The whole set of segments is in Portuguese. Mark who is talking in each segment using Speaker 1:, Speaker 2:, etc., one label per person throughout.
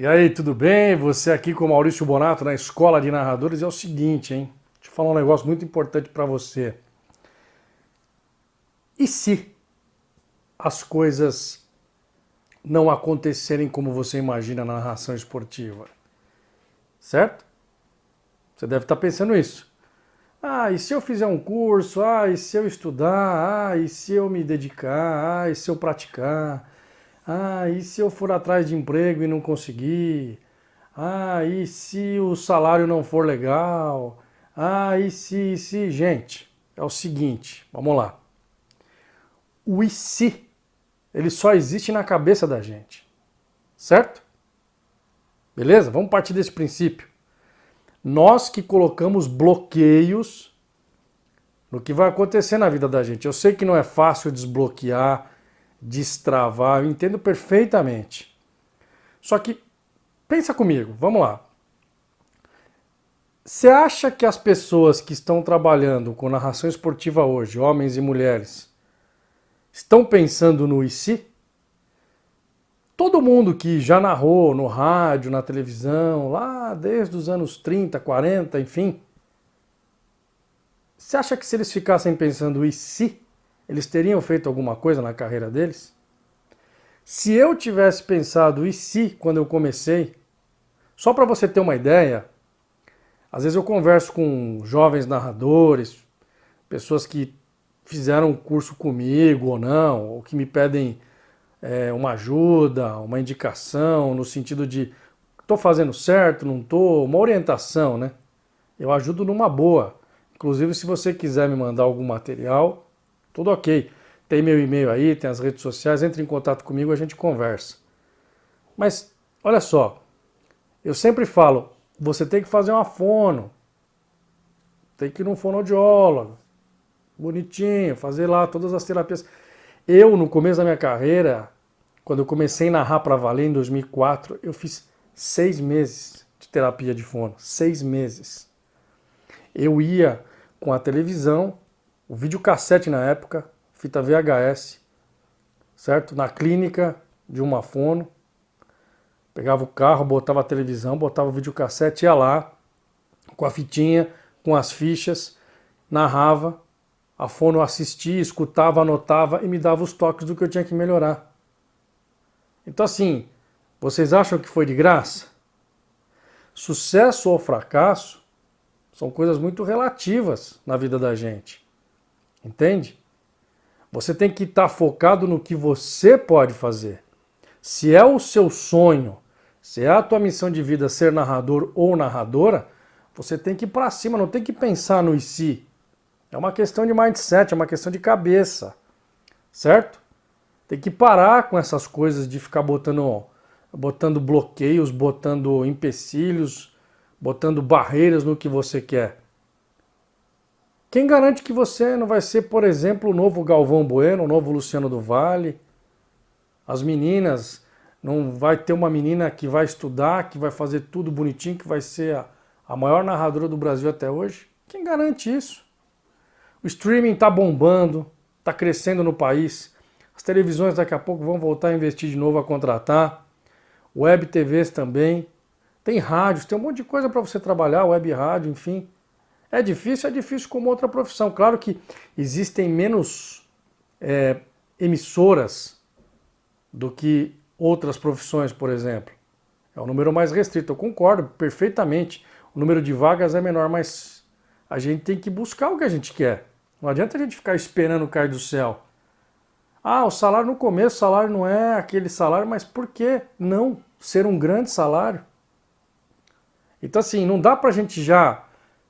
Speaker 1: E aí, tudo bem? Você aqui com o Maurício Bonato na Escola de Narradores. É o seguinte, hein? Deixa eu falar um negócio muito importante para você. E se as coisas não acontecerem como você imagina na narração esportiva? Certo? Você deve estar pensando isso. Ah, e se eu fizer um curso? Ah, e se eu estudar? Ah, e se eu me dedicar? Ah, e se eu praticar? Ah, e se eu for atrás de emprego e não conseguir? Ah, e se o salário não for legal? Ah, e se... Gente, é o seguinte, vamos lá. O e se, ele só existe na cabeça da gente, certo? Beleza? Vamos partir desse princípio. Nós que colocamos bloqueios no que vai acontecer na vida da gente. Eu sei que não é fácil desbloquear, destravar, eu entendo perfeitamente. Só que, pensa comigo, vamos lá. Você acha que as pessoas que estão trabalhando com narração esportiva hoje, homens e mulheres, estão pensando no e se? Todo mundo que já narrou no rádio, na televisão, lá desde os anos 30, 40, enfim, você acha que se eles ficassem pensando e se, eles teriam feito alguma coisa na carreira deles? Se eu tivesse pensado e se quando eu comecei, só para você ter uma ideia, às vezes eu converso com jovens narradores, pessoas que fizeram um curso comigo ou não, ou que me pedem uma ajuda, uma indicação, no sentido de estou fazendo certo, não estou, uma orientação, né? Eu ajudo numa boa. Inclusive, se você quiser me mandar algum material, tudo ok. Tem meu e-mail aí, tem as redes sociais, entre em contato comigo, a gente conversa. Mas, olha só, eu sempre falo, você tem que fazer uma fono, tem que ir num fonoaudiólogo, bonitinho, fazer lá todas as terapias. Eu, no começo da minha carreira, quando eu comecei a narrar para valer em 2004, eu fiz 6 meses de terapia de fono. 6 meses. Eu ia com a televisão, o videocassete na época, fita VHS, certo? Na clínica de uma fono. Pegava o carro, botava a televisão, botava o videocassete, ia lá, com a fitinha, com as fichas, narrava. A fono assistia, escutava, anotava e me dava os toques do que eu tinha que melhorar. Então assim, vocês acham que foi de graça? Sucesso ou fracasso são coisas muito relativas na vida da gente. Entende? Você tem que estar focado no que você pode fazer. Se é o seu sonho, se é a tua missão de vida ser narrador ou narradora, você tem que ir para cima, não tem que pensar no e se. É uma questão de mindset, é uma questão de cabeça, certo? Tem que parar com essas coisas de ficar botando bloqueios, botando empecilhos, botando barreiras no que você quer. Quem garante que você não vai ser, por exemplo, o novo Galvão Bueno, o novo Luciano do Vale? As meninas, não vai ter uma menina que vai estudar, que vai fazer tudo bonitinho, que vai ser a maior narradora do Brasil até hoje? Quem garante isso? O streaming está bombando, está crescendo no país. As televisões daqui a pouco vão voltar a investir de novo, a contratar. Web TVs também. Tem rádios, tem um monte de coisa para você trabalhar, web rádio, enfim. É difícil como outra profissão. Claro que existem menos emissoras do que outras profissões, por exemplo. É um número mais restrito, eu concordo perfeitamente. O número de vagas é menor, mas a gente tem que buscar o que a gente quer. Não adianta a gente ficar esperando cair do céu. Ah, o salário no começo, o salário não é aquele salário, mas por que não ser um grande salário? Então assim, não dá pra gente já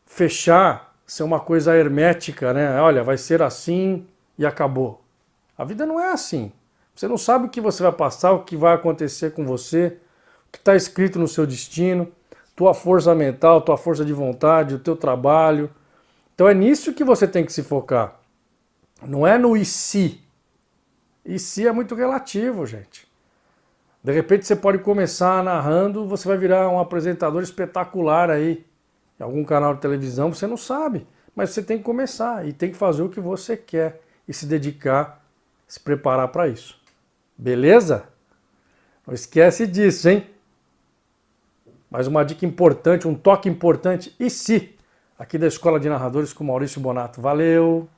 Speaker 1: fechar, ser uma coisa hermética, né? Olha, vai ser assim e acabou. A vida não é assim. Você não sabe o que você vai passar, o que vai acontecer com você, o que está escrito no seu destino, tua força mental, tua força de vontade, o teu trabalho. Então é nisso que você tem que se focar. Não é no e se. E se é muito relativo, gente. De repente você pode começar narrando, você vai virar um apresentador espetacular aí, em algum canal de televisão, você não sabe. Mas você tem que começar e tem que fazer o que você quer e se dedicar, se preparar para isso. Beleza? Não esquece disso, hein? Mais uma dica importante, um toque importante, e se? Aqui da Escola de Narradores com Maurício Bonato. Valeu!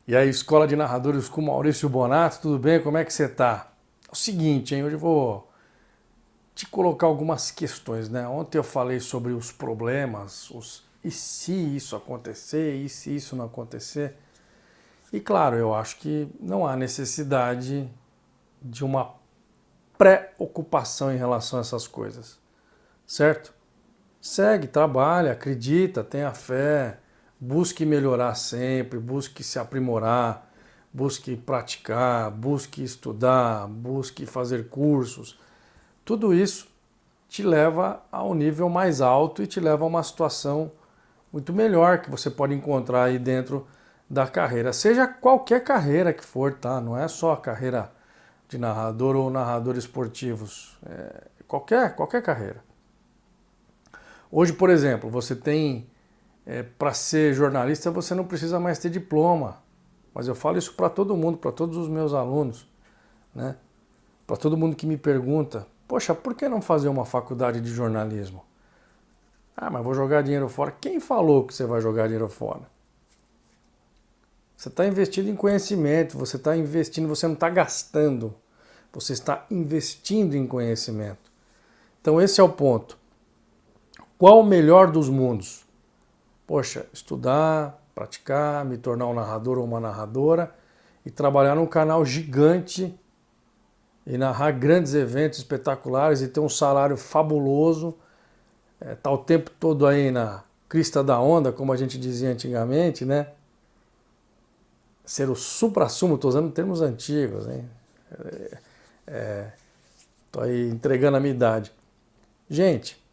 Speaker 1: E aí, Escola de Narradores com Maurício Bonato, tudo bem? Como é que você tá? É o seguinte, hein? Hoje eu vou te colocar algumas questões, né? Ontem eu falei sobre os problemas, e se isso acontecer, e se isso não acontecer. E claro, eu acho que não há necessidade de uma preocupação em relação a essas coisas, certo? Segue, trabalha, acredita, tenha fé, busque melhorar sempre, busque se aprimorar, busque praticar, busque estudar, busque fazer cursos. Tudo isso te leva a um nível mais alto e te leva a uma situação muito melhor que você pode encontrar aí dentro da carreira. Seja qualquer carreira que for, tá? Não é só a carreira de narrador ou narrador esportivos. Qualquer carreira. Hoje, por exemplo, você tem... para ser jornalista, você não precisa mais ter diploma. Mas eu falo isso para todo mundo, para todos os meus alunos, né? Para todo mundo que me pergunta, poxa, por que não fazer uma faculdade de jornalismo? Ah, mas vou jogar dinheiro fora. Quem falou que você vai jogar dinheiro fora? Você está investindo em conhecimento, você está investindo, você não está gastando, você está investindo em conhecimento. Então esse é o ponto. Qual o melhor dos mundos? Poxa, estudar, praticar, me tornar um narrador ou uma narradora e trabalhar num canal gigante e narrar grandes eventos espetaculares e ter um salário fabuloso, tá o tempo todo aí na crista da onda, como a gente dizia antigamente, né? Ser o suprassumo, estou usando termos antigos, hein? Estou aí entregando a minha idade. Gente,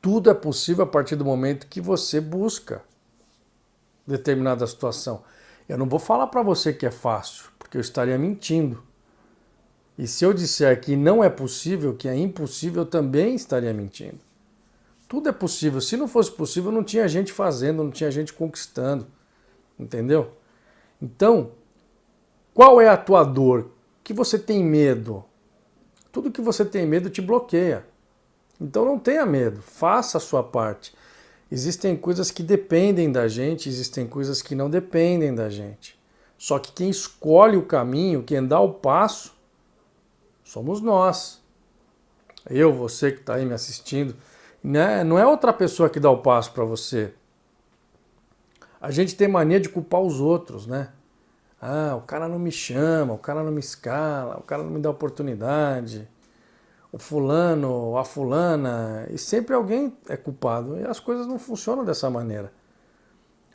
Speaker 1: tudo é possível a partir do momento que você busca determinada situação. Eu não vou falar para você que é fácil, porque eu estaria mentindo. E se eu disser que não é possível, que é impossível, eu também estaria mentindo. Tudo é possível. Se não fosse possível, não tinha gente fazendo, não tinha gente conquistando. Entendeu? Então, qual é a tua dor? Que você tem medo? Tudo que você tem medo te bloqueia. Então não tenha medo, faça a sua parte. Existem coisas que dependem da gente, existem coisas que não dependem da gente. Só que quem escolhe o caminho, quem dá o passo, somos nós. Eu, você que está aí me assistindo, né? Não é outra pessoa que dá o passo para você. A gente tem mania de culpar os outros, né? Ah, o cara não me chama, o cara não me escala, o cara não me dá oportunidade, o fulano, a fulana, e sempre alguém é culpado. E as coisas não funcionam dessa maneira.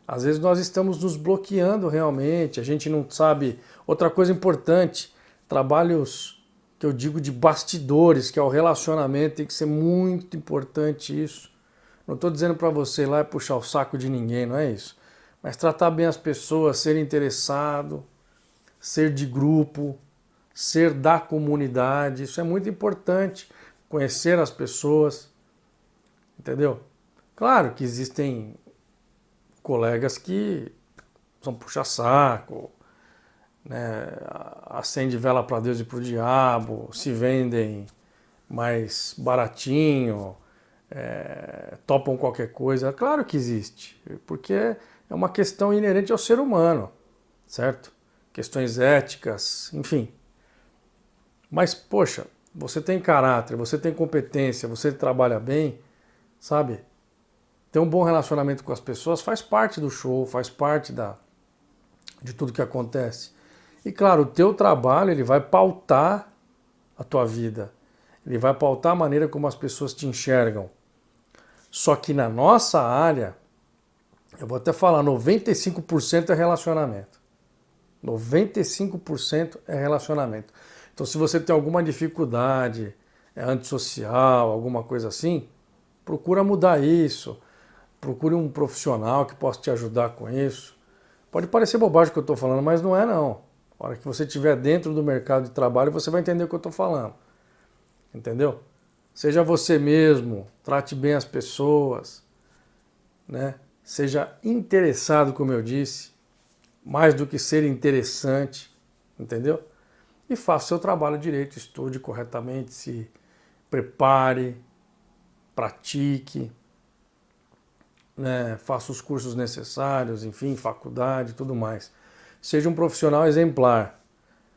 Speaker 1: Às vezes nós estamos nos bloqueando realmente, a gente não sabe. Outra coisa importante, trabalhos que eu digo de bastidores, que é o relacionamento, tem que ser muito importante isso. Não estou dizendo para você ir lá e puxar o saco de ninguém, não é isso. Mas tratar bem as pessoas, ser interessado, ser de grupo, ser da comunidade, isso é muito importante. Conhecer as pessoas, entendeu? Claro que existem colegas que são puxa-saco, né? Acende vela para Deus e para o diabo, se vendem mais baratinho, topam qualquer coisa. Claro que existe, porque é uma questão inerente ao ser humano, certo? Questões éticas, enfim. Mas, poxa, você tem caráter, você tem competência, você trabalha bem, sabe? Ter um bom relacionamento com as pessoas faz parte do show, faz parte de tudo que acontece. E claro, o teu trabalho ele vai pautar a tua vida, ele vai pautar a maneira como as pessoas te enxergam. Só que na nossa área, eu vou até falar, 95% é relacionamento. 95% é relacionamento. Então se você tem alguma dificuldade, é antissocial, alguma coisa assim, procura mudar isso. Procure um profissional que possa te ajudar com isso. Pode parecer bobagem o que eu estou falando, mas não é não. A hora que você estiver dentro do mercado de trabalho, você vai entender o que eu estou falando. Entendeu? Seja você mesmo, trate bem as pessoas, né? Seja interessado, como eu disse, mais do que ser interessante, entendeu? e faça o seu trabalho direito, estude corretamente, se prepare, pratique, né, faça os cursos necessários, enfim, faculdade e tudo mais. Seja um profissional exemplar,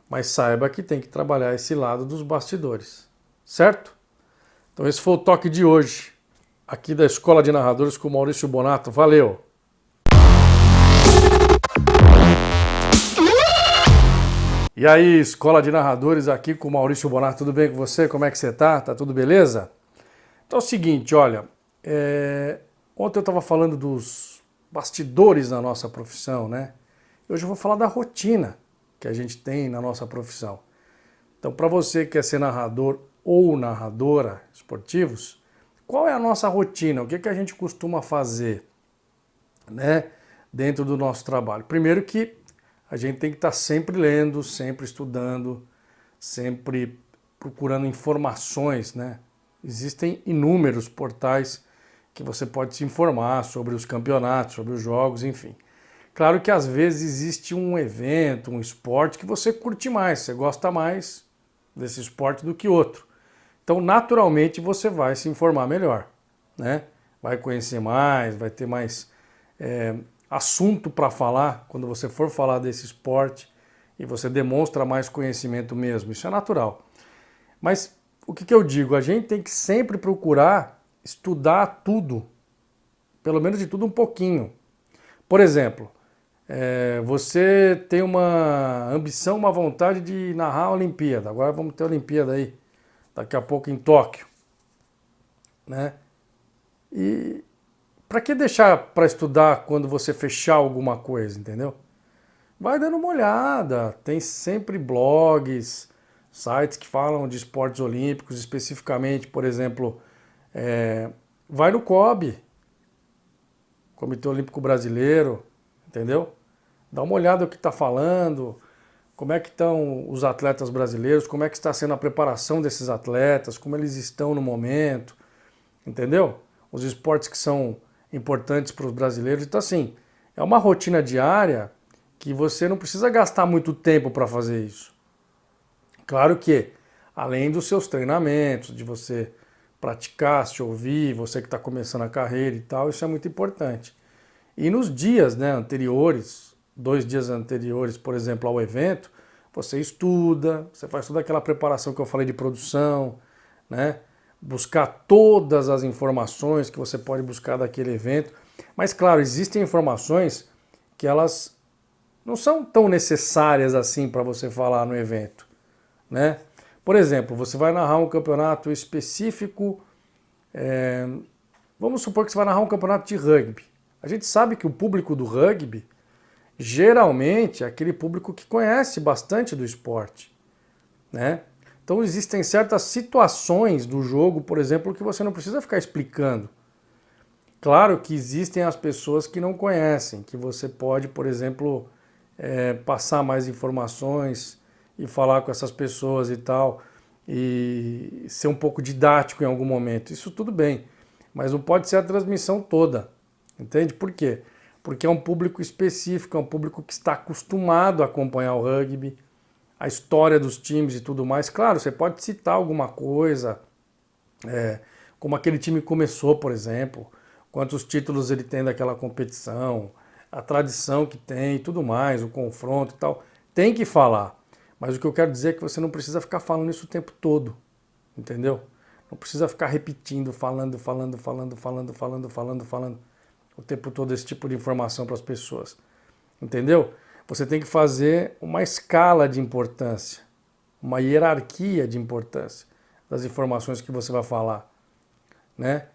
Speaker 1: mas saiba que tem que trabalhar esse lado dos bastidores, certo? Então esse foi o toque de hoje, aqui da Escola de Narradores com o Maurício Bonato. Valeu! E aí, Escola de Narradores aqui com o Maurício Bonato, tudo bem com você? Como é que você tá? Tá tudo beleza? Então é o seguinte, olha, ontem eu estava falando dos bastidores da nossa profissão, né? Hoje eu vou falar da rotina que a gente tem na nossa profissão. Então, para você que quer ser narrador ou narradora esportivos, qual é a nossa rotina? O que que a gente costuma fazer, né, dentro do nosso trabalho? Primeiro que a gente tem que estar sempre lendo, sempre estudando, sempre procurando informações, né? Existem inúmeros portais que você pode se informar sobre os campeonatos, sobre os jogos, enfim. Claro que às vezes existe um evento, um esporte que você curte mais, você gosta mais desse esporte do que outro. Então, naturalmente, você vai se informar melhor, né? Vai conhecer mais, vai ter mais assunto para falar quando você for falar desse esporte e você demonstra mais conhecimento mesmo. Isso é natural. Mas o que eu digo? A gente tem que sempre procurar estudar tudo, pelo menos de tudo um pouquinho. Por exemplo, você tem uma ambição, uma vontade de narrar a Olimpíada. Agora vamos ter a Olimpíada aí, daqui a pouco em Tóquio, né? E para que deixar para estudar quando você fechar alguma coisa, entendeu? Vai dando uma olhada, tem sempre blogs, sites que falam de esportes olímpicos, especificamente, por exemplo, vai no COB, Comitê Olímpico Brasileiro, entendeu? Dá uma olhada no que está falando, como é que estão os atletas brasileiros, como é que está sendo a preparação desses atletas, como eles estão no momento, entendeu? Os esportes que são importantes para os brasileiros. Então, assim, é uma rotina diária que você não precisa gastar muito tempo para fazer isso. Claro que, além dos seus treinamentos, de você praticar, se ouvir, você que está começando a carreira e tal, isso é muito importante. E nos dias, né, anteriores, 2 dias anteriores, por exemplo, ao evento, você estuda, você faz toda aquela preparação que eu falei de produção, né? Buscar todas as informações que você pode buscar daquele evento. Mas, claro, existem informações que elas não são tão necessárias assim para você falar no evento, né? Por exemplo, você vai narrar um campeonato específico, vamos supor que você vai narrar um campeonato de rugby. A gente sabe que o público do rugby, geralmente, é aquele público que conhece bastante do esporte, né? Então existem certas situações do jogo, por exemplo, que você não precisa ficar explicando. Claro que existem as pessoas que não conhecem, que você pode, por exemplo, passar mais informações e falar com essas pessoas e tal, e ser um pouco didático em algum momento. Isso tudo bem, mas não pode ser a transmissão toda, entende? Por quê? Porque é um público específico, é um público que está acostumado a acompanhar o rugby, a história dos times e tudo mais. Claro, você pode citar alguma coisa, como aquele time começou, por exemplo, quantos títulos ele tem daquela competição, a tradição que tem e tudo mais, o confronto e tal. Tem que falar, mas o que eu quero dizer é que você não precisa ficar falando isso o tempo todo, entendeu? Não precisa ficar repetindo, falando o tempo todo esse tipo de informação para as pessoas, entendeu? Você tem que fazer uma escala de importância, uma hierarquia de importância das informações que você vai falar, né?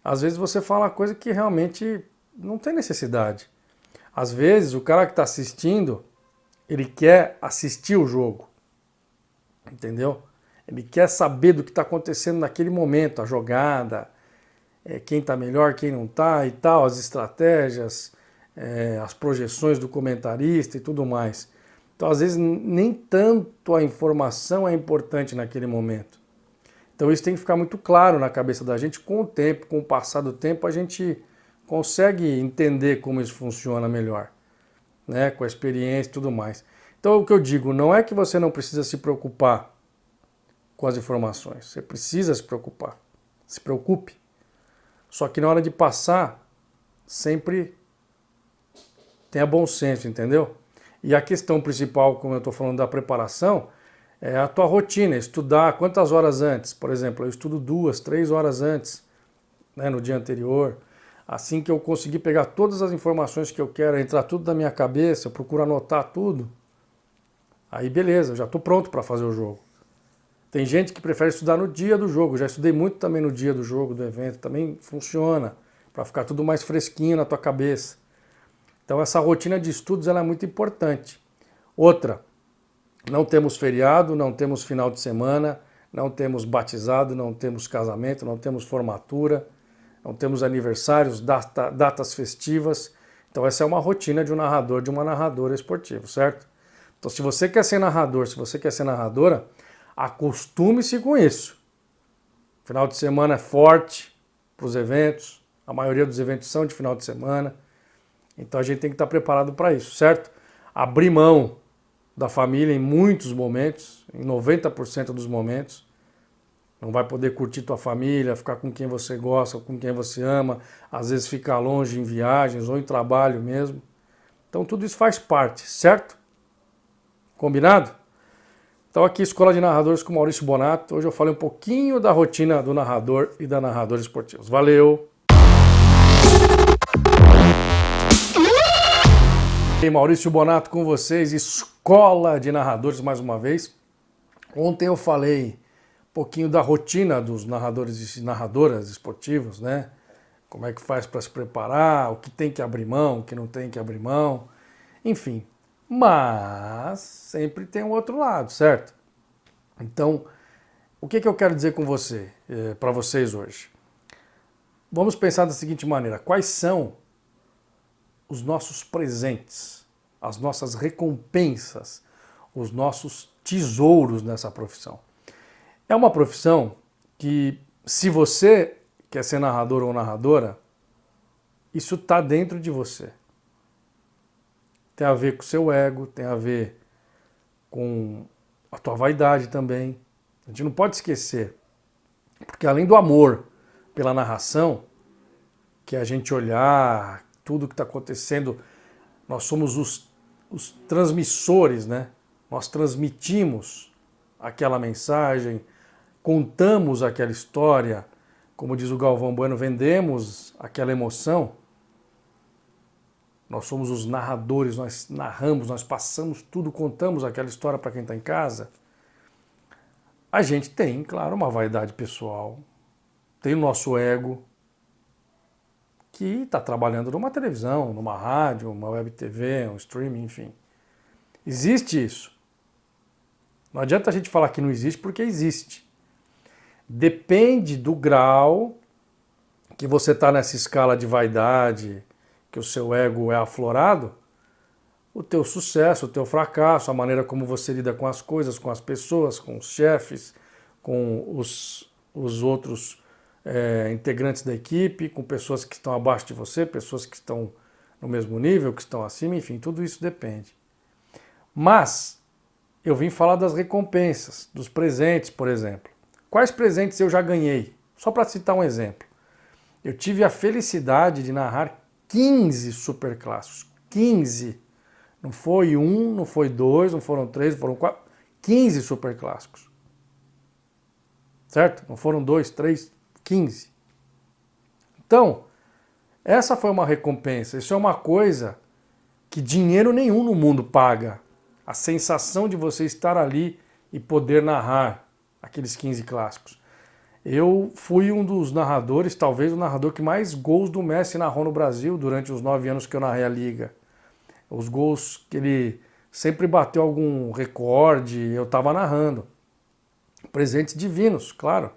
Speaker 1: Às vezes você fala coisa que realmente não tem necessidade. Às vezes o cara que está assistindo, ele quer assistir o jogo, entendeu? Ele quer saber do que está acontecendo naquele momento, a jogada, quem está melhor, quem não está e tal, as estratégias, as projeções do comentarista e tudo mais. Então, às vezes, nem tanto a informação é importante naquele momento. Então, isso tem que ficar muito claro na cabeça da gente. Com o tempo, com o passar do tempo, a gente consegue entender como isso funciona melhor, né? Com a experiência e tudo mais. Então, Então o que eu digo, não é que você não precisa se preocupar com as informações, você precisa se preocupar, se preocupe. Só que na hora de passar, sempre tenha bom senso, entendeu? E a questão principal, como eu estou falando da preparação, é a tua rotina, estudar quantas horas antes. Por exemplo, eu estudo 2, 3 horas antes, né, no dia anterior. Assim que eu conseguir pegar todas as informações que eu quero, entrar tudo na minha cabeça, eu procuro anotar tudo, aí beleza, eu já estou pronto para fazer o jogo. Tem gente que prefere estudar no dia do jogo, já estudei muito também no dia do jogo, do evento, também funciona, para ficar tudo mais fresquinho na tua cabeça. Então essa rotina de estudos ela é muito importante. Outra, não temos feriado, não temos final de semana, não temos batizado, não temos casamento, não temos formatura, não temos aniversários, datas festivas. Então essa é uma rotina de um narrador, de uma narradora esportiva, certo? Então se você quer ser narrador, se você quer ser narradora, acostume-se com isso. Final de semana é forte para os eventos, a maioria dos eventos são de final de semana. Então a gente tem que estar preparado para isso, certo? Abrir mão da família em muitos momentos, em 90% dos momentos. Não vai poder curtir tua família, ficar com quem você gosta, com quem você ama, às vezes ficar longe em viagens ou em trabalho mesmo. Então tudo isso faz parte, certo? Combinado? Então aqui Escola de Narradores com Maurício Bonato. Hoje eu falei um pouquinho da rotina do narrador e da narradora esportivos. Valeu! E Maurício Bonato com vocês, Escola de Narradores mais uma vez. Ontem eu falei um pouquinho da rotina dos narradores e narradoras esportivos, né? Como é que faz para se preparar, o que tem que abrir mão, o que não tem que abrir mão, enfim. Mas sempre tem um outro lado, certo? Então, o que eu quero dizer com você, para vocês hoje? Vamos pensar da seguinte maneira: quais são os nossos presentes, as nossas recompensas, os nossos tesouros nessa profissão? É uma profissão que, se você quer ser narrador ou narradora, isso está dentro de você. Tem a ver com o seu ego, tem a ver com a tua vaidade também. A gente não pode esquecer, porque além do amor pela narração, que é a gente olhar tudo que está acontecendo, nós somos os transmissores, né? Nós transmitimos aquela mensagem, contamos aquela história, como diz o Galvão Bueno, vendemos aquela emoção. Nós somos os narradores, nós narramos, nós passamos tudo, contamos aquela história para quem está em casa. A gente tem, claro, uma vaidade pessoal, tem o nosso ego, que está trabalhando numa televisão, numa rádio, uma web TV, um streaming, enfim. Existe isso. Não adianta a gente falar que não existe, porque existe. Depende do grau que você está nessa escala de vaidade, que o seu ego é aflorado, o teu sucesso, o teu fracasso, a maneira como você lida com as coisas, com as pessoas, com os chefes, com os outros integrantes da equipe, com pessoas que estão abaixo de você, pessoas que estão no mesmo nível, que estão acima, enfim, tudo isso depende. Mas eu vim falar das recompensas, dos presentes, por exemplo. Quais presentes eu já ganhei? Só para citar um exemplo. Eu tive a felicidade de narrar 15 superclássicos. 15. Não foi um, não foi dois, não foram três, não foram quatro. 15 superclássicos. Certo? Não foram dois, três, 15. Então, essa foi uma recompensa. Isso é uma coisa que dinheiro nenhum no mundo paga. A sensação de você estar ali e poder narrar aqueles 15 clássicos. Eu fui um dos narradores, talvez o narrador que mais gols do Messi narrou no Brasil durante os 9 anos que eu narrei a Liga. Os gols que ele sempre bateu algum recorde, eu estava narrando. Presentes divinos, claro.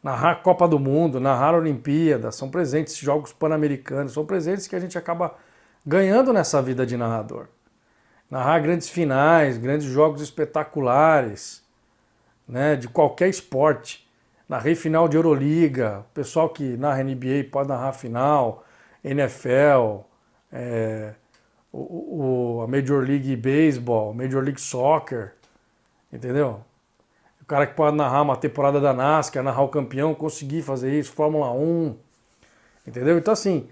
Speaker 1: Narrar Copa do Mundo, narrar Olimpíada, são presentes, Jogos Pan-Americanos, são presentes que a gente acaba ganhando nessa vida de narrador. Narrar grandes finais, grandes jogos espetaculares, né, de qualquer esporte. Narrei final de Euroliga, o pessoal que narra NBA pode narrar final, NFL, a Major League Baseball, Major League Soccer, entendeu? O cara que pode narrar uma temporada da NASCAR, narrar o campeão, conseguir fazer isso, Fórmula 1, entendeu? Então assim,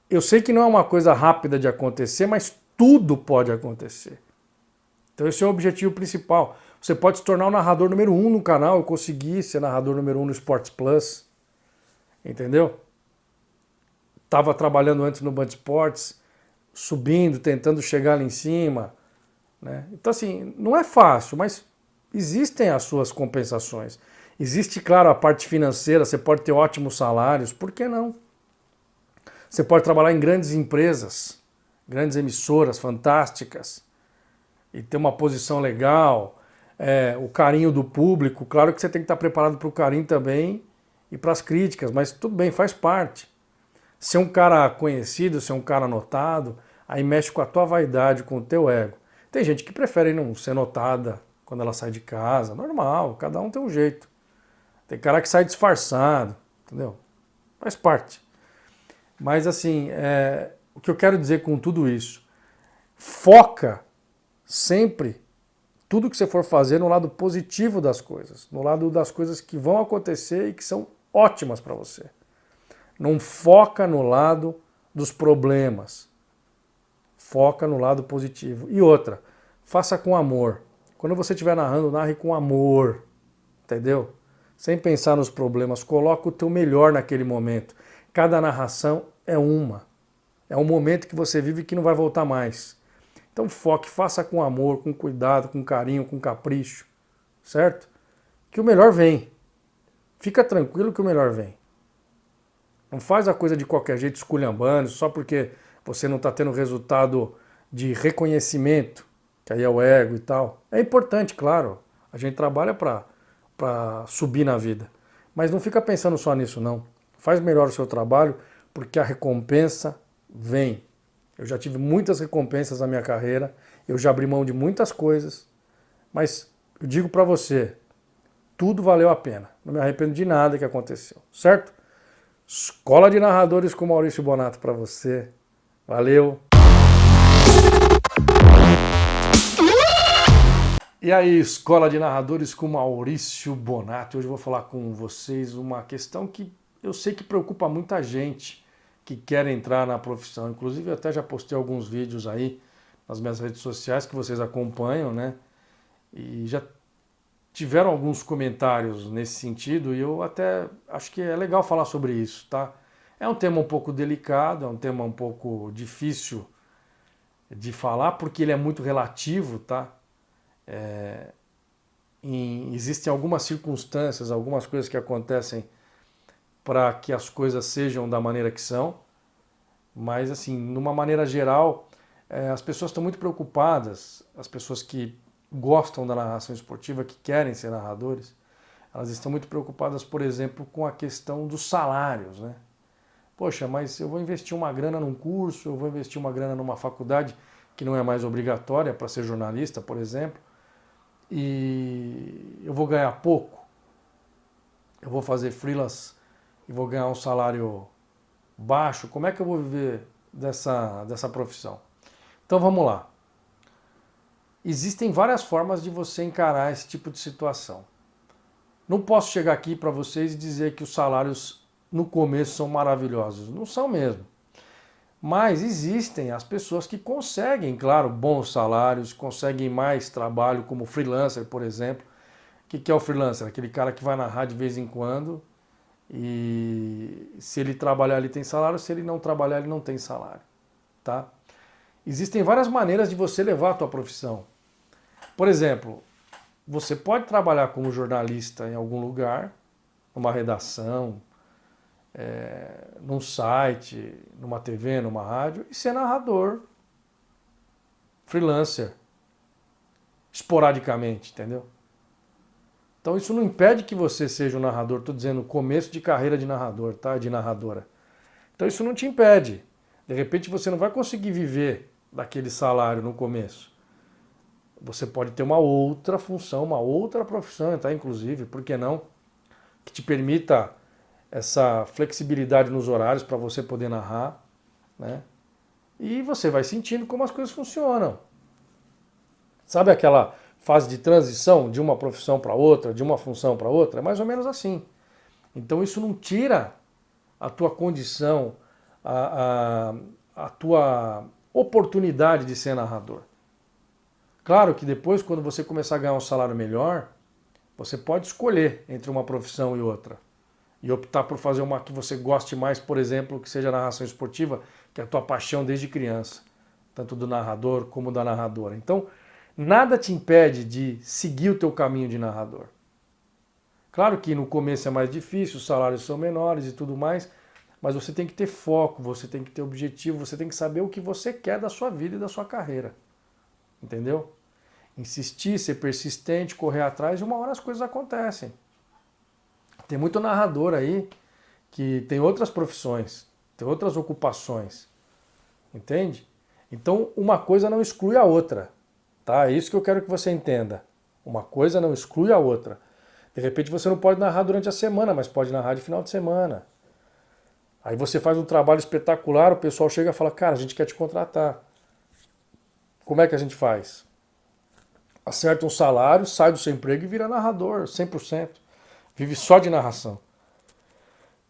Speaker 1: eu sei que não é uma coisa rápida de acontecer, mas tudo pode acontecer. Então esse é o objetivo principal. Você pode se tornar o narrador número 1 no canal, eu consegui ser narrador número 1 no Sports Plus, entendeu? Estava trabalhando antes no Band Esportes, subindo, tentando chegar lá em cima, né? Então assim, não é fácil, mas existem as suas compensações. Existe, claro, a parte financeira, você pode ter ótimos salários, por que não? Você pode trabalhar em grandes empresas, grandes emissoras fantásticas, e ter uma posição legal, o carinho do público. Claro que você tem que estar preparado para o carinho também e para as críticas, mas tudo bem, faz parte. Ser um cara conhecido, ser um cara notado, aí mexe com a tua vaidade, com o teu ego. Tem gente que prefere não ser notada quando ela sai de casa, normal, cada um tem um jeito. Tem cara que sai disfarçado, entendeu? Faz parte. Mas assim, o que eu quero dizer com tudo isso, foca sempre tudo que você for fazer no lado positivo das coisas, no lado das coisas que vão acontecer e que são ótimas para você. Não foca no lado dos problemas. Foca no lado positivo. E outra, faça com amor. Quando você estiver narrando, narre com amor. Entendeu? Sem pensar nos problemas. Coloca o teu melhor naquele momento. Cada narração é uma. É um momento que você vive que não vai voltar mais. Então foque, faça com amor, com cuidado, com carinho, com capricho. Certo? Que o melhor vem. Fica tranquilo que o melhor vem. Não faz a coisa de qualquer jeito, esculhambando, só porque você não está tendo resultado de reconhecimento, que aí é o ego e tal. É importante, claro. A gente trabalha para subir na vida. Mas não fica pensando só nisso, não. Faz melhor o seu trabalho, porque a recompensa vem. Eu já tive muitas recompensas na minha carreira, eu já abri mão de muitas coisas, mas eu digo para você, tudo valeu a pena. Não me arrependo de nada que aconteceu, certo? Escola de Narradores com Maurício Bonato para você. Valeu! E aí, Escola de Narradores com Maurício Bonato. Hoje eu vou falar com vocês uma questão que eu sei que preocupa muita gente que quer entrar na profissão. Inclusive, eu até já postei alguns vídeos aí nas minhas redes sociais que vocês acompanham, né? E já tiveram alguns comentários nesse sentido e eu até acho que é legal falar sobre isso, tá? É um tema um pouco delicado, é um tema um pouco difícil de falar porque ele é muito relativo, tá? Existem algumas circunstâncias, algumas coisas que acontecem para que as coisas sejam da maneira que são, mas assim, numa maneira geral, as pessoas estão muito preocupadas, as pessoas que gostam da narração esportiva, que querem ser narradores, elas estão muito preocupadas, por exemplo, com a questão dos salários, né? Poxa, mas eu vou investir uma grana num curso, eu vou investir uma grana numa faculdade que não é mais obrigatória para ser jornalista, por exemplo, e eu vou ganhar pouco, eu vou fazer freelance e vou ganhar um salário baixo, como é que eu vou viver dessa profissão? Então vamos lá. Existem várias formas de você encarar esse tipo de situação. Não posso chegar aqui para vocês e dizer que os salários no começo são maravilhosos. Não são mesmo. Mas existem as pessoas que conseguem, claro, bons salários, conseguem mais trabalho como freelancer, por exemplo. O que é o freelancer? Aquele cara que vai narrar de vez em quando e se ele trabalhar ele tem salário, se ele não trabalhar ele não tem salário, tá? Existem várias maneiras de você levar a tua profissão. Por exemplo, você pode trabalhar como jornalista em algum lugar, numa redação, num site, numa TV, numa rádio, e ser narrador, freelancer, esporadicamente, entendeu? Então isso não impede que você seja um narrador, estou dizendo começo de carreira de narrador, tá? De narradora. Então isso não te impede. De repente você não vai conseguir viver daquele salário no começo. Você pode ter uma outra função, uma outra profissão, tá? Inclusive, por que não? Que te permita essa flexibilidade nos horários para você poder narrar, né? e você vai sentindo como as coisas funcionam. Sabe aquela fase de transição de uma profissão para outra, de uma função para outra? É mais ou menos assim. Então isso não tira a tua condição, a tua oportunidade de ser narrador. Claro que depois, quando você começar a ganhar um salário melhor, você pode escolher entre uma profissão e outra. E optar por fazer uma que você goste mais, por exemplo, que seja a narração esportiva, que é a tua paixão desde criança, tanto do narrador como da narradora. Então, nada te impede de seguir o teu caminho de narrador. Claro que no começo é mais difícil, os salários são menores e tudo mais, mas você tem que ter foco, você tem que ter objetivo, você tem que saber o que você quer da sua vida e da sua carreira. Entendeu? Insistir, ser persistente, correr atrás, e uma hora as coisas acontecem. Tem muito narrador aí que tem outras profissões, tem outras ocupações, entende? Então uma coisa não exclui a outra, tá? É isso que eu quero que você entenda. Uma coisa não exclui a outra. De repente você não pode narrar durante a semana, mas pode narrar de final de semana. Aí você faz um trabalho espetacular, o pessoal chega e fala, cara, a gente quer te contratar. Como é que a gente faz? Acerta um salário, sai do seu emprego e vira narrador, 100%. Vive só de narração.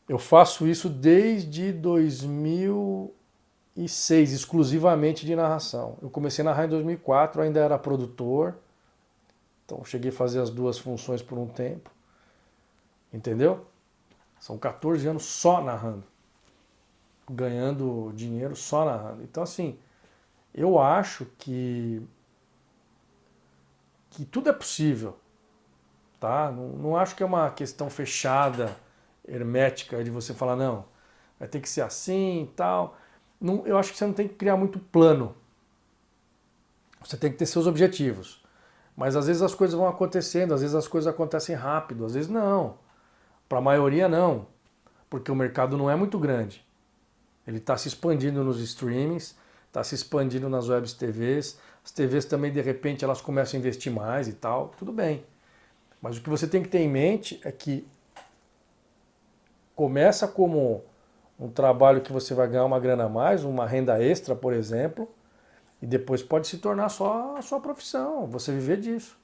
Speaker 1: Eu faço isso desde 2006, exclusivamente de narração. Eu comecei a narrar em 2004, ainda era produtor. Então cheguei a fazer as duas funções por um tempo. Entendeu? São 14 anos só narrando. Ganhando dinheiro só narrando. Então assim, eu acho que tudo é possível. Tá? Não acho que é uma questão fechada, hermética, de você falar, não, vai ter que ser assim e tal. Não, eu acho que você não tem que criar muito plano. Você tem que ter seus objetivos. Mas às vezes as coisas vão acontecendo, às vezes as coisas acontecem rápido, às vezes não. Para a maioria não, porque o mercado não é muito grande. Ele está se expandindo nos streamings, está se expandindo nas webs TVs. As TVs também, de repente, elas começam a investir mais e tal, tudo bem. Mas o que você tem que ter em mente é que começa como um trabalho que você vai ganhar uma grana a mais, uma renda extra, por exemplo, e depois pode se tornar só a sua profissão, você viver disso.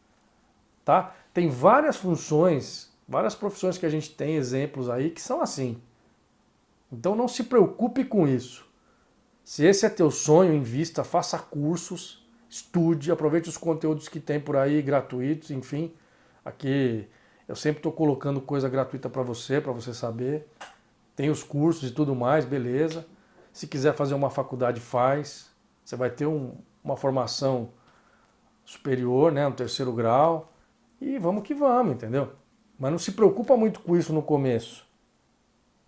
Speaker 1: Tá? Tem várias funções, várias profissões que a gente tem exemplos aí que são assim. Então não se preocupe com isso. Se esse é teu sonho, invista, faça cursos, estude, aproveite os conteúdos que tem por aí, gratuitos, enfim. Aqui eu sempre estou colocando coisa gratuita para você saber. Tem os cursos e tudo mais, beleza. Se quiser fazer uma faculdade, faz. Você vai ter uma formação superior, né, um terceiro grau. E vamos que vamos, entendeu? Mas não se preocupa muito com isso no começo.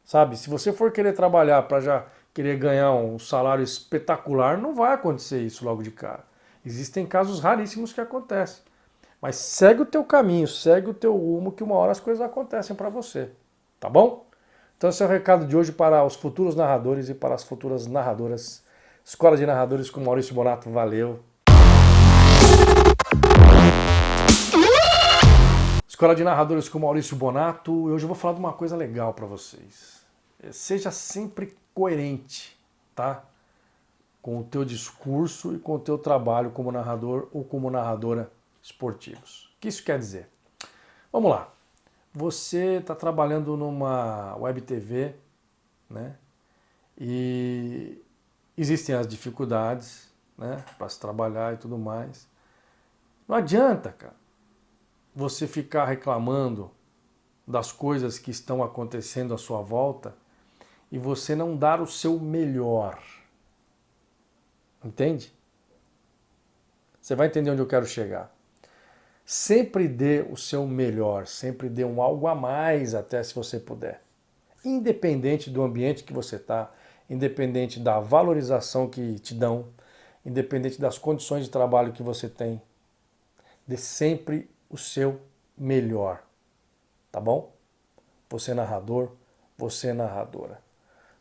Speaker 1: Sabe? Se você for querer trabalhar para já querer ganhar um salário espetacular, não vai acontecer isso logo de cara. Existem casos raríssimos que acontecem. Mas segue o teu caminho, segue o teu rumo, que uma hora as coisas acontecem para você. Tá bom? Então esse é o recado de hoje para os futuros narradores e para as futuras narradoras. Escola de Narradores com Maurício Bonato, valeu! Escola de Narradores com Maurício Bonato. Hoje eu vou falar de uma coisa legal para vocês. Seja sempre coerente, tá? Com o teu discurso e com o teu trabalho como narrador ou como narradora esportivos. O que isso quer dizer? Vamos lá. Você está trabalhando numa web TV, né? E existem as dificuldades, né? Para se trabalhar e tudo mais. Não adianta, cara, você ficar reclamando das coisas que estão acontecendo à sua volta e você não dar o seu melhor. Entende? Você vai entender onde eu quero chegar. Sempre dê o seu melhor, sempre dê um algo a mais até se você puder. Independente do ambiente que você está, independente da valorização que te dão, independente das condições de trabalho que você tem, dê sempre o seu melhor. Tá bom? Você é narrador, você é narradora.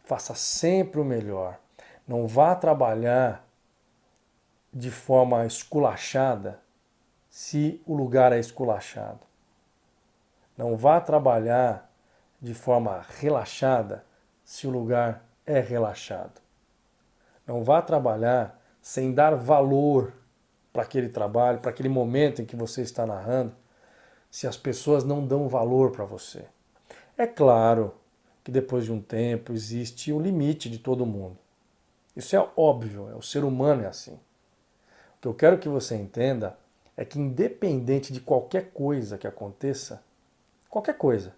Speaker 1: Faça sempre o melhor. Não vá trabalhar de forma esculachada se o lugar é esculachado. Não vá trabalhar de forma relaxada se o lugar é relaxado. Não vá trabalhar sem dar valor para aquele trabalho, para aquele momento em que você está narrando, se as pessoas não dão valor para você. É claro que depois de um tempo existe o limite de todo mundo. Isso é óbvio, o ser humano é assim. O que eu quero que você entenda é que independente de qualquer coisa que aconteça, qualquer coisa,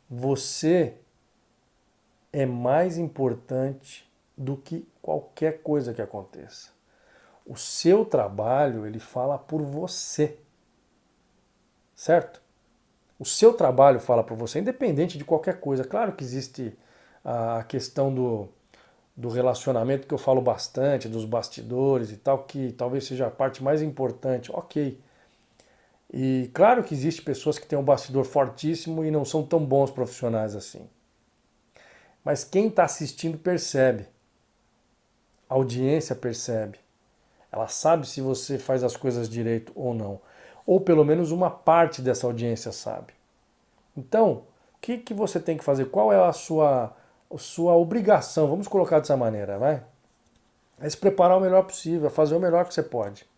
Speaker 1: você é mais importante do que qualquer coisa que aconteça. O seu trabalho, ele fala por você. Certo? O seu trabalho fala por você, independente de qualquer coisa. Claro que existe a questão do relacionamento que eu falo bastante, dos bastidores e tal, que talvez seja a parte mais importante. Ok. E claro que existe pessoas que têm um bastidor fortíssimo e não são tão bons profissionais assim. Mas quem está assistindo percebe. A audiência percebe. Ela sabe se você faz as coisas direito ou não. Ou pelo menos uma parte dessa audiência sabe. Então, o que você tem que fazer? Qual é a sua obrigação? Vamos colocar dessa maneira, vai? É se preparar o melhor possível, é fazer o melhor que você pode.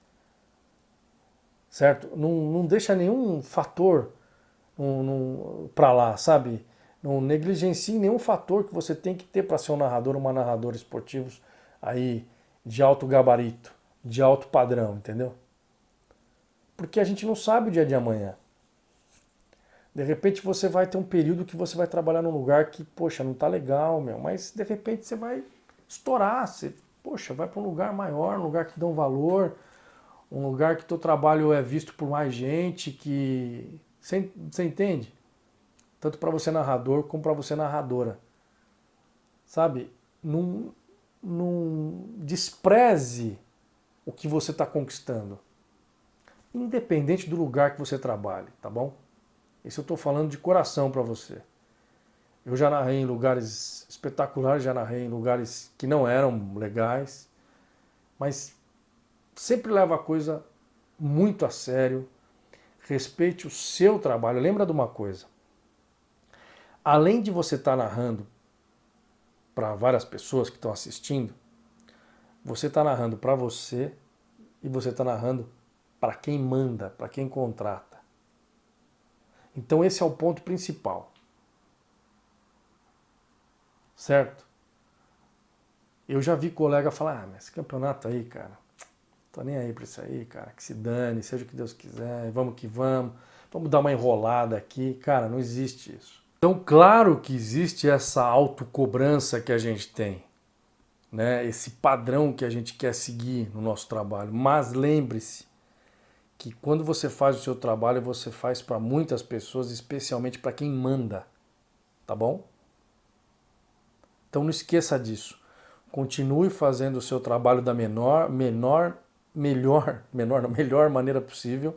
Speaker 1: Certo? Não deixa nenhum fator para lá, sabe? Não negligencie nenhum fator que você tem que ter para ser um narrador, uma narradora esportivos aí de alto gabarito, de alto padrão, entendeu? Porque a gente não sabe o dia de amanhã. De repente você vai ter um período que você vai trabalhar num lugar que, poxa, não tá legal, meu, mas de repente você vai estourar, você, poxa, vai para um lugar maior, um lugar que dá um valor, um lugar que teu trabalho é visto por mais gente, que você entende? Tanto para você narrador como para você narradora. Sabe? Não despreze o que você está conquistando, independente do lugar que você trabalhe, tá bom? Isso eu estou falando de coração para você. Eu já narrei em lugares espetaculares, já narrei em lugares que não eram legais, mas sempre leva a coisa muito a sério. Respeite o seu trabalho. Lembra de uma coisa. Além de você estar narrando para várias pessoas que estão assistindo, você está narrando para você e você está narrando para quem manda, para quem contrata. Então esse é o ponto principal. Certo? Eu já vi colega falar, mas esse campeonato aí, cara, tô nem aí pra isso aí, cara, que se dane, seja o que Deus quiser, vamos que vamos dar uma enrolada aqui. Cara, não existe isso. Então, claro que existe essa autocobrança que a gente tem, né? Esse padrão que a gente quer seguir no nosso trabalho. Mas lembre-se que quando você faz o seu trabalho, você faz para muitas pessoas, especialmente para quem manda, tá bom? Então não esqueça disso. Continue fazendo o seu trabalho da melhor maneira possível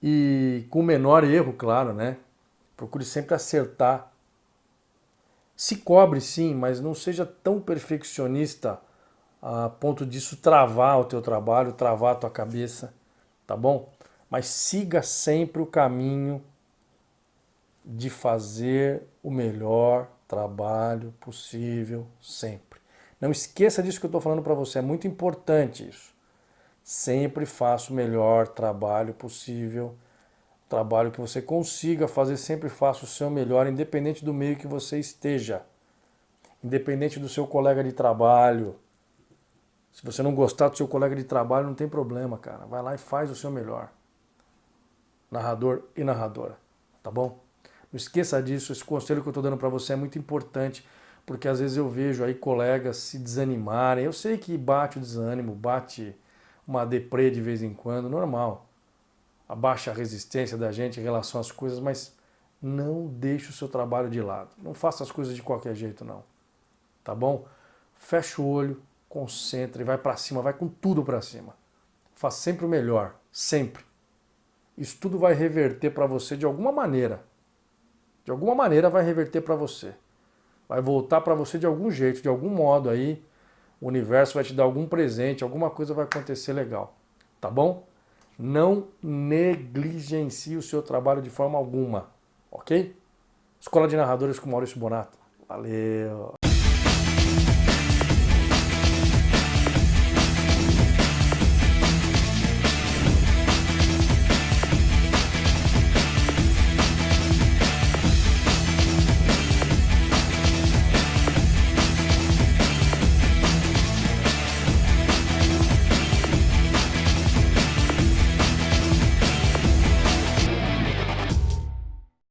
Speaker 1: e com o menor erro, claro, né? Procure sempre acertar. Se cobre sim, mas não seja tão perfeccionista a ponto disso travar o teu trabalho, travar a tua cabeça, tá bom? Mas siga sempre o caminho de fazer o melhor trabalho possível sempre. Não esqueça disso que eu estou falando para você, é muito importante isso. Sempre faça o melhor trabalho possível, trabalho que você consiga fazer, sempre faça o seu melhor, independente do meio que você esteja, independente do seu colega de trabalho. Se você não gostar do seu colega de trabalho, não tem problema, cara. Vai lá e faz o seu melhor. Narrador e narradora, tá bom? Não esqueça disso, esse conselho que eu estou dando para você é muito importante, porque às vezes eu vejo aí colegas se desanimarem. Eu sei que bate o desânimo, bate uma deprê de vez em quando, normal. Abaixa a resistência da gente em relação às coisas, mas não deixe o seu trabalho de lado. Não faça as coisas de qualquer jeito, não. Tá bom? Fecha o olho, concentre, vai para cima, vai com tudo para cima. Faça sempre o melhor, sempre. Isso tudo vai reverter para você de alguma maneira. De alguma maneira vai reverter para você. Vai voltar para você de algum jeito, de algum modo aí. O universo vai te dar algum presente, alguma coisa vai acontecer legal. Tá bom? Não negligencie o seu trabalho de forma alguma. Ok? Escola de Narradores com Maurício Bonato. Valeu!